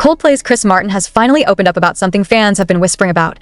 Coldplay's Chris Martin has finally opened up about something fans have been whispering about.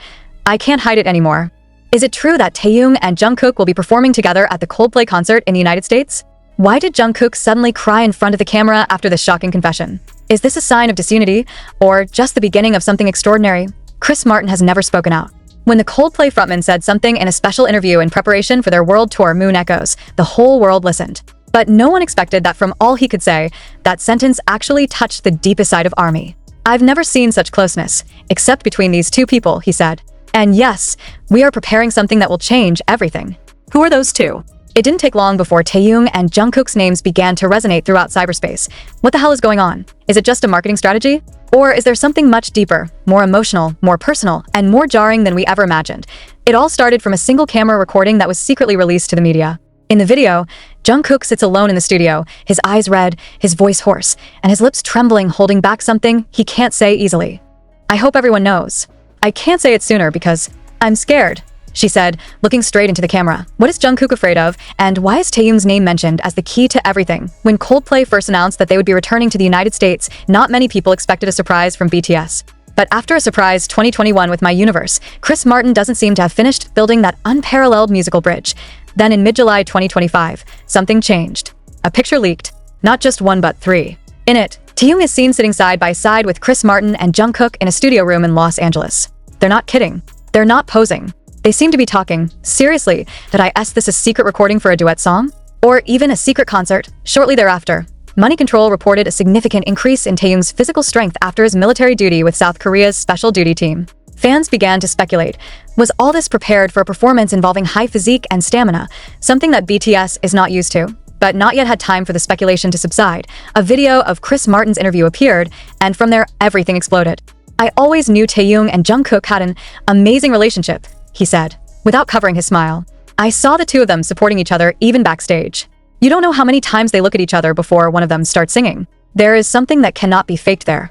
I can't hide it anymore. Is it true that Taehyung and Jungkook will be performing together at the Coldplay concert in the United States? Why did Jungkook suddenly cry in front of the camera after this shocking confession? Is this a sign of disunity, or just the beginning of something extraordinary? Chris Martin has never spoken out. When the Coldplay frontman said something in a special interview in preparation for their world tour Moon Echoes, the whole world listened. But no one expected that from all he could say, that sentence actually touched the deepest side of ARMY. I've never seen such closeness, except between these two people, he said. And yes, we are preparing something that will change everything. Who are those two? It didn't take long before Taehyung and Jungkook's names began to resonate throughout cyberspace. What the hell is going on? Is it just a marketing strategy? Or is there something much deeper, more emotional, more personal, and more jarring than we ever imagined? It all started from a single camera recording that was secretly released to the media. In the video, Jungkook sits alone in the studio, his eyes red, his voice hoarse, and his lips trembling, holding back something he can't say easily. I hope everyone knows. I can't say it sooner because I'm scared, she said, looking straight into the camera. What is Jungkook afraid of, and why is Taehyung's name mentioned as the key to everything? When Coldplay first announced that they would be returning to the United States, not many people expected a surprise from BTS. But after a surprise 2021 with My Universe, Chris Martin doesn't seem to have finished building that unparalleled musical bridge. Then in mid-July 2025, something changed. A picture leaked, not just one but three. In it, Taehyung is seen sitting side by side with Chris Martin and Jungkook in a studio room in Los Angeles. They're not kidding. They're not posing. They seem to be talking. Seriously, did I ask this a secret recording for a duet song? Or even a secret concert? Shortly thereafter, Money Control reported a significant increase in Taehyung's physical strength after his military duty with South Korea's special duty team. Fans began to speculate, was all this prepared for a performance involving high physique and stamina, something that BTS is not used to? But not yet had time for the speculation to subside. A video of Chris Martin's interview appeared, and from there, everything exploded. I always knew Taehyung and Jungkook had an amazing relationship, he said, without covering his smile. I saw the two of them supporting each other even backstage. You don't know how many times they look at each other before one of them starts singing. There is something that cannot be faked there.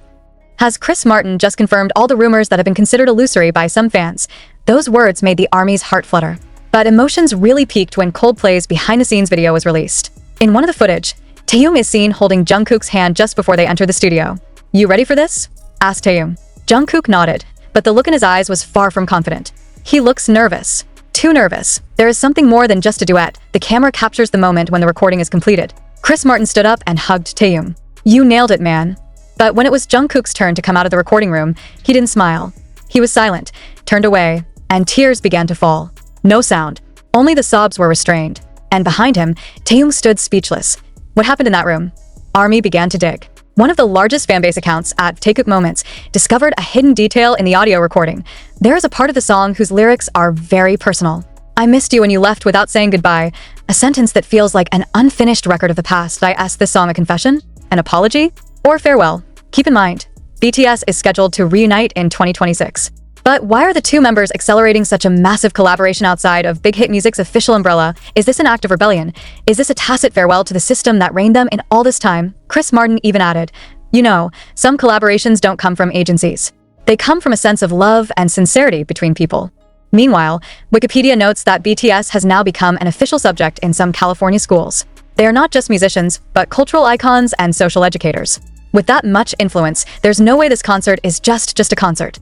Has Chris Martin just confirmed all the rumors that have been considered illusory by some fans? Those words made the ARMY's heart flutter. But emotions really peaked when Coldplay's behind-the-scenes video was released. In one of the footage, Taehyung is seen holding Jungkook's hand just before they enter the studio. You ready for this? Asked Taehyung. Jungkook nodded, but the look in his eyes was far from confident. He looks nervous. Too nervous. There is something more than just a duet. The camera captures the moment when the recording is completed. Chris Martin stood up and hugged Taehyung. You nailed it, man. But when it was Jungkook's turn to come out of the recording room, he didn't smile. He was silent, turned away, and tears began to fall. No sound. Only the sobs were restrained. And behind him, Taehyung stood speechless. What happened in that room? ARMY began to dig. One of the largest fanbase accounts at Taehyung Moments discovered a hidden detail in the audio recording. There is a part of the song whose lyrics are very personal. I missed you when you left without saying goodbye. A sentence that feels like an unfinished record of the past. I asked this song a confession? An apology? Or farewell? Keep in mind, BTS is scheduled to reunite in 2026. But why are the two members accelerating such a massive collaboration outside of Big Hit Music's official umbrella? Is this an act of rebellion? Is this a tacit farewell to the system that reigned them in all this time? Chris Martin even added, you know, some collaborations don't come from agencies. They come from a sense of love and sincerity between people. Meanwhile, Wikipedia notes that BTS has now become an official subject in some California schools. They are not just musicians, but cultural icons and social educators. With that much influence, there's no way this concert is just a concert.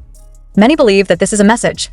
Many believe that this is a message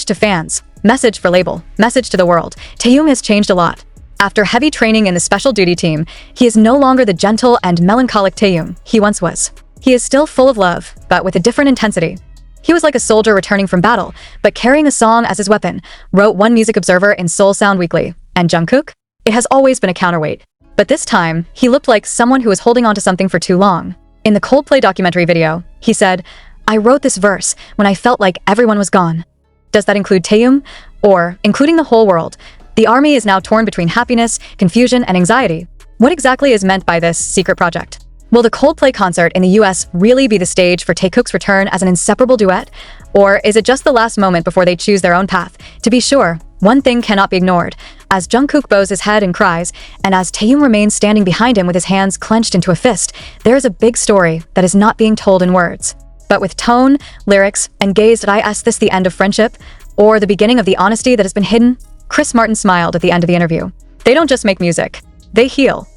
to fans, message for label, message to the world. Taehyung has changed a lot. After heavy training in the special duty team, he is no longer the gentle and melancholic Taehyung he once was. He is still full of love, but with a different intensity. He was like a soldier returning from battle, but carrying a song as his weapon, wrote one music observer in Seoul Sound Weekly. And Jungkook? It has always been a counterweight. But this time, he looked like someone who was holding on to something for too long. In the Coldplay documentary video, he said, I wrote this verse when I felt like everyone was gone. Does that include Taehyung? Or, including the whole world? The ARMY is now torn between happiness, confusion, and anxiety. What exactly is meant by this secret project? Will the Coldplay concert in the US really be the stage for Taekook's return as an inseparable duet? Or is it just the last moment before they choose their own path? To be sure, one thing cannot be ignored. As Jungkook bows his head and cries, and as Taehyung remains standing behind him with his hands clenched into a fist, there is a big story that is not being told in words. But with tone, lyrics, and gaze, did I ask this the end of friendship? Or the beginning of the honesty that has been hidden? Chris Martin smiled at the end of the interview. They don't just make music. They heal.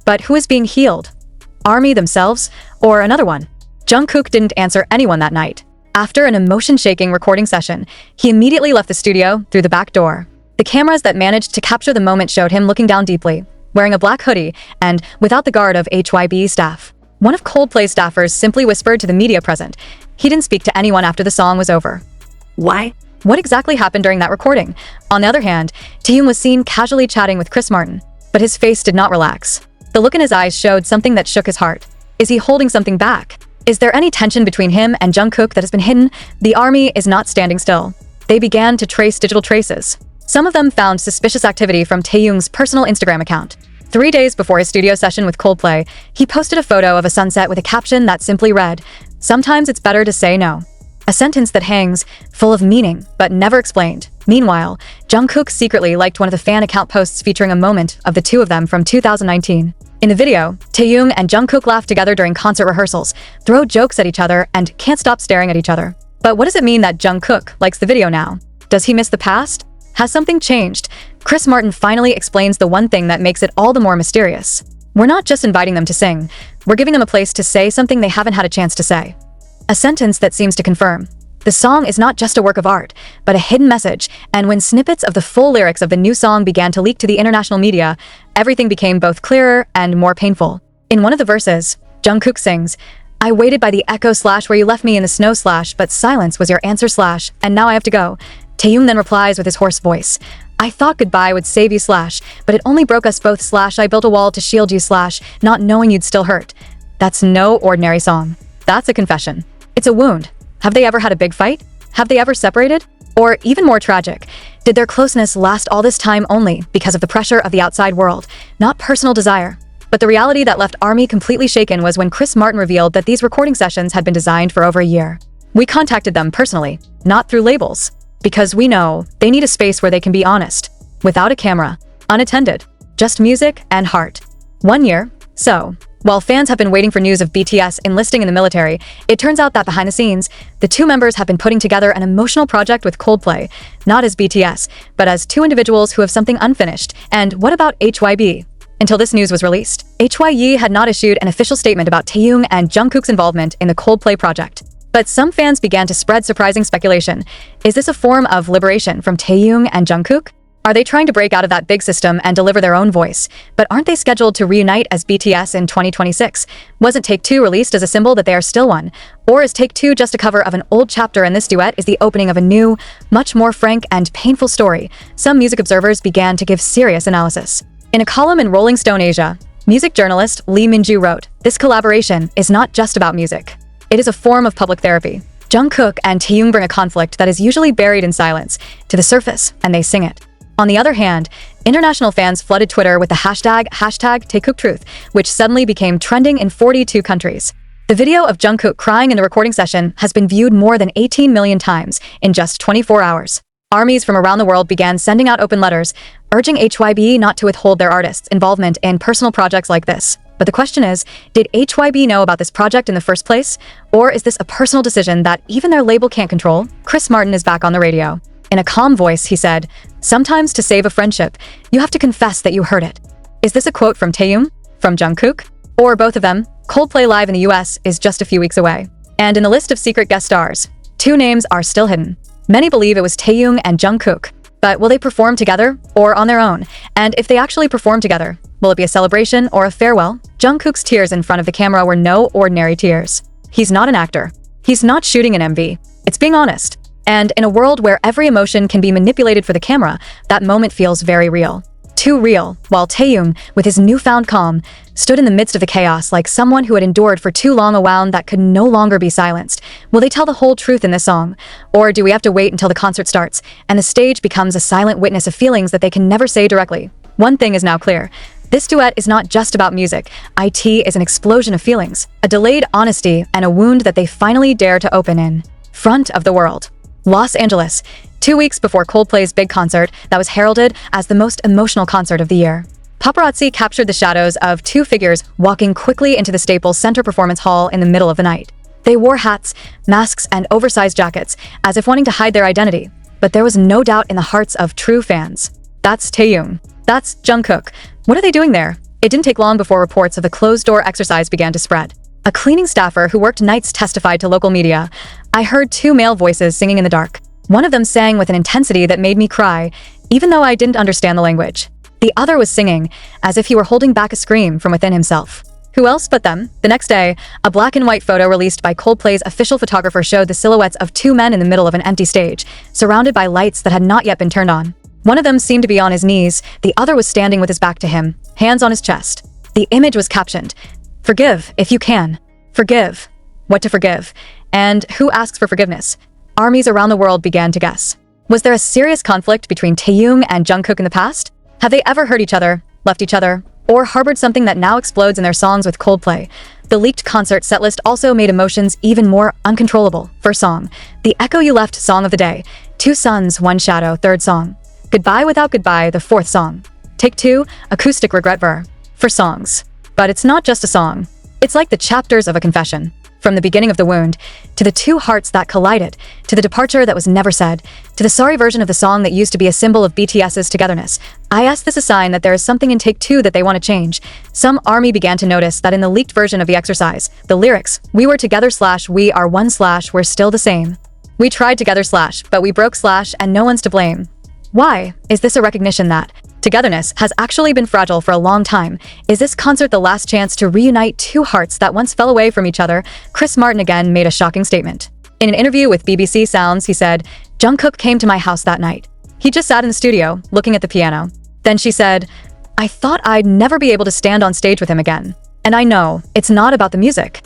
But who is being healed? ARMY themselves? Or another one? Jungkook didn't answer anyone that night. After an emotion-shaking recording session, he immediately left the studio through the back door. The cameras that managed to capture the moment showed him looking down deeply, wearing a black hoodie and without the guard of HYB staff. One of Coldplay's staffers simply whispered to the media present. He didn't speak to anyone after the song was over. Why? What exactly happened during that recording? On the other hand, Taehyung was seen casually chatting with Chris Martin, but his face did not relax. The look in his eyes showed something that shook his heart. Is he holding something back? Is there any tension between him and Jungkook that has been hidden? The army is not standing still. They began to trace digital traces. Some of them found suspicious activity from Taehyung's personal Instagram account. 3 days before his studio session with Coldplay, he posted a photo of a sunset with a caption that simply read, "Sometimes it's better to say no." A sentence that hangs, full of meaning, but never explained. Meanwhile, Jungkook secretly liked one of the fan account posts featuring a moment of the two of them from 2019. In the video, Taehyung and Jungkook laugh together during concert rehearsals, throw jokes at each other, and can't stop staring at each other. But what does it mean that Jungkook likes the video now? Does he miss the past? Has something changed? Chris Martin finally explains the one thing that makes it all the more mysterious. We're not just inviting them to sing, we're giving them a place to say something they haven't had a chance to say. A sentence that seems to confirm. The song is not just a work of art, but a hidden message, and when snippets of the full lyrics of the new song began to leak to the international media, everything became both clearer and more painful. In one of the verses, Jungkook sings, "I waited by the echo / where you left me in the snow / but silence was your answer / and now I have to go." Taehyung then replies with his hoarse voice, "I thought goodbye would save you / but it only broke us both / I built a wall to shield you / not knowing you'd still hurt." That's no ordinary song. That's a confession. It's a wound. Have they ever had a big fight? Have they ever separated? Or even more tragic, did their closeness last all this time only because of the pressure of the outside world, not personal desire? But the reality that left ARMY completely shaken was when Chris Martin revealed that these recording sessions had been designed for over a year. We contacted them personally, not through labels, because we know they need a space where they can be honest, without a camera, unattended, just music and heart. 1 year. So, while fans have been waiting for news of BTS enlisting in the military, it turns out that behind the scenes, the two members have been putting together an emotional project with Coldplay, not as BTS, but as two individuals who have something unfinished. And what about HYB? Until this news was released, HYE had not issued an official statement about Taehyung and Jungkook's involvement in the Coldplay project. But some fans began to spread surprising speculation. Is this a form of liberation from Taehyung and Jungkook? Are they trying to break out of that big system and deliver their own voice? But aren't they scheduled to reunite as BTS in 2026? Wasn't Take Two released as a symbol that they are still one? Or is Take Two just a cover of an old chapter and this duet is the opening of a new, much more frank and painful story? Some music observers began to give serious analysis. In a column in Rolling Stone Asia, music journalist Lee Minju wrote, "This collaboration is not just about music. It is a form of public therapy. Jungkook and Taehyung bring a conflict that is usually buried in silence to the surface, and they sing it." On the other hand, international fans flooded Twitter with the hashtag #TaeKookTruth, which suddenly became trending in 42 countries. The video of Jungkook crying in the recording session has been viewed more than 18 million times in just 24 hours. Armies from around the world began sending out open letters, urging HYB not to withhold their artists' involvement in personal projects like this. But the question is, did HYB know about this project in the first place? Or is this a personal decision that even their label can't control? Chris Martin is back on the radio. In a calm voice, he said, "Sometimes to save a friendship, you have to confess that you hurt it." Is this a quote from Taehyung? From Jungkook? Or both of them? Coldplay Live in the US is just a few weeks away. And in the list of secret guest stars, 2 names are still hidden. Many believe it was Taehyung and Jungkook. But will they perform together or on their own? And if they actually perform together, will it be a celebration or a farewell? Jungkook's tears in front of the camera were no ordinary tears. He's not an actor. He's not shooting an MV. It's being honest. And in a world where every emotion can be manipulated for the camera, that moment feels very real. Too real, while Taehyung, with his newfound calm, stood in the midst of the chaos like someone who had endured for too long a wound that could no longer be silenced. Will they tell the whole truth in this song? Or do we have to wait until the concert starts, and the stage becomes a silent witness of feelings that they can never say directly? One thing is now clear. This duet is not just about music. IT is an explosion of feelings, a delayed honesty, and a wound that they finally dare to open in front of the world. Los Angeles, 2 weeks before Coldplay's big concert that was heralded as the most emotional concert of the year. Paparazzi captured the shadows of 2 figures walking quickly into the Staples Center Performance Hall in the middle of the night. They wore hats, masks, and oversized jackets, as if wanting to hide their identity. But there was no doubt in the hearts of true fans. That's Taehyung. That's Jungkook. What are they doing there? It didn't take long before reports of the closed-door exercise began to spread. A cleaning staffer who worked nights testified to local media. I heard two male voices singing in the dark. One of them sang with an intensity that made me cry, even though I didn't understand the language. The other was singing, as if he were holding back a scream from within himself. Who else but them? The next day, a black and white photo released by Coldplay's official photographer showed the silhouettes of two men in the middle of an empty stage, surrounded by lights that had not yet been turned on. One of them seemed to be on his knees, the other was standing with his back to him, hands on his chest. The image was captioned, "Forgive, if you can. Forgive. What to forgive? And who asks for forgiveness?" Armies around the world began to guess. Was there a serious conflict between Taehyung and Jungkook in the past? Have they ever hurt each other, left each other, or harbored something that now explodes in their songs with Coldplay? The leaked concert setlist also made emotions even more uncontrollable. First song, The Echo You Left song of the day. Two Suns, One Shadow, third song. Goodbye Without Goodbye, the fourth song. Take two, Acoustic Regret Ver. For songs. But it's not just a song. It's like the chapters of a confession. From the beginning of the wound, to the two hearts that collided, to the departure that was never said, to the sorry version of the song that used to be a symbol of BTS's togetherness. I ask this a sign that there is something in Take Two that they want to change. Some ARMY began to notice that in the leaked version of the exercise, the lyrics, "We were together / we are one / we're still the same. We tried together / but we broke / and no one's to blame." Why? Is this a recognition that togetherness has actually been fragile for a long time? Is this concert the last chance to reunite two hearts that once fell away from each other? Chris Martin again made a shocking statement. In an interview with BBC Sounds, he said, "Jungkook came to my house that night. He just sat in the studio, looking at the piano. Then she said, I thought I'd never be able to stand on stage with him again. And I know, it's not about the music.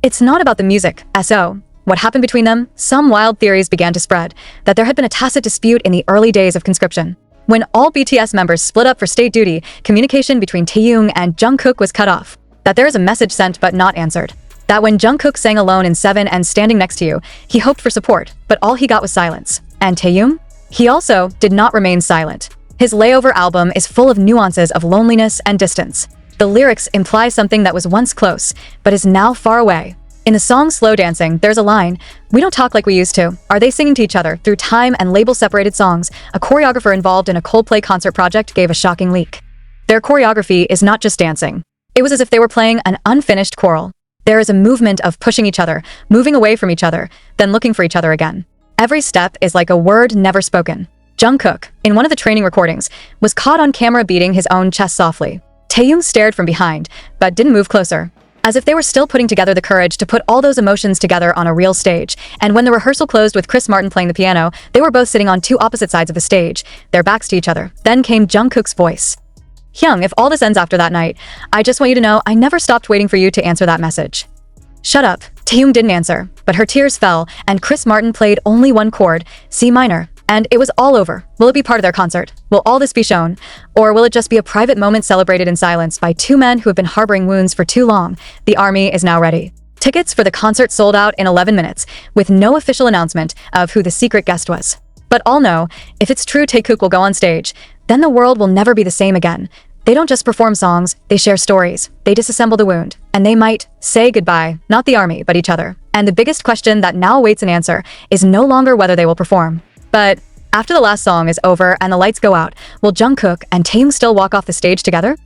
It's not about the music, so. What happened between them? Some wild theories began to spread, that there had been a tacit dispute in the early days of conscription. When all BTS members split up for state duty, communication between Taehyung and Jungkook was cut off. That there is a message sent but not answered. That when Jungkook sang alone in Seven and Standing Next to You, he hoped for support, but all he got was silence. And Taehyung? He also did not remain silent. His Layover album is full of nuances of loneliness and distance. The lyrics imply something that was once close, but is now far away. In the song Slow Dancing, there's a line, "We don't talk like we used to." Are they singing to each other through time and label-separated songs? A choreographer involved in a Coldplay concert project gave a shocking leak. Their choreography is not just dancing. It was as if they were playing an unfinished choral. There is a movement of pushing each other, moving away from each other, then looking for each other again. Every step is like a word never spoken. Jungkook, in one of the training recordings, was caught on camera beating his own chest softly. Taehyung stared from behind, but didn't move closer. As if they were still putting together the courage to put all those emotions together on a real stage. And when the rehearsal closed with Chris Martin playing the piano, they were both sitting on two opposite sides of the stage, their backs to each other. Then came Jungkook's voice. "Hyung, if all this ends after that night, I just want you to know I never stopped waiting for you to answer that message." Shut up. Taehyung didn't answer, but her tears fell, and Chris Martin played only one chord, C minor. And it was all over. Will it be part of their concert? Will all this be shown? Or will it just be a private moment celebrated in silence by two men who have been harboring wounds for too long? The ARMY is now ready. Tickets for the concert sold out in 11 minutes, with no official announcement of who the secret guest was. But all know, if it's true Taekook will go on stage, then the world will never be the same again. They don't just perform songs, they share stories. They disassemble the wound, and they might say goodbye, not the ARMY, but each other. And the biggest question that now awaits an answer is no longer whether they will perform. But after the last song is over and the lights go out, will Jungkook and Taehyung still walk off the stage together?